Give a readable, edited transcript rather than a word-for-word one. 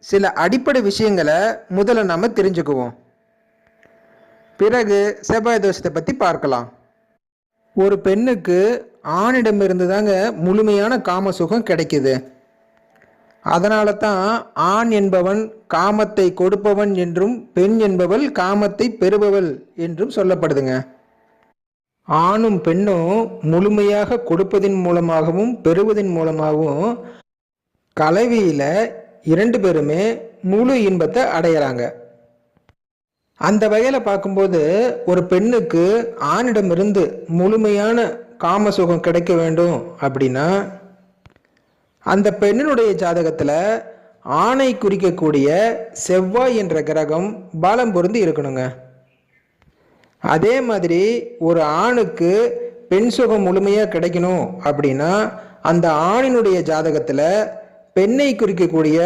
சில அடிப்படை விஷயங்களை முதல்ல நம்ம தெரிஞ்சுக்குவோம். பிறகு செவ்வாய் தோஷத்தை பற்றி பார்க்கலாம். ஒரு பெண்ணுக்கு ஆணிடமிருந்து தாங்க முழுமையான காம சுகம் கிடைக்குது. அதனால தான் ஆண் என்பவன் காமத்தை கொடுப்பவன் என்றும் பெண் என்பவள் காமத்தை பெறுபவள் என்றும் சொல்லப்படுதுங்க. ஆணும் பெண்ணும் முழுமையாக கொடுப்பதின் மூலமாகவும் பெறுவதன் மூலமாகவும் கலவையில் 2 பேருமே முழு இன்பத்தை அடையிறாங்க. அந்த வகையில் பார்க்கும்போது ஒரு பெண்ணுக்கு ஆணிடமிருந்து முழுமையான காம சுகம் கிடைக்க வேண்டும் அப்படின்னா அந்த பெண்ணினுடைய ஜாதகத்தில் ஆணை குறிக்கக்கூடிய செவ்வாய் என்ற கிரகம் பலம் பொருந்தி இருக்கணுங்க. அதே மாதிரி ஒரு ஆணுக்கு பெண் சுகம் முழுமையாக கிடைக்கணும் அப்படின்னா அந்த ஆணினுடைய ஜாதகத்தில் பெண்ணை குறிக்கக்கூடிய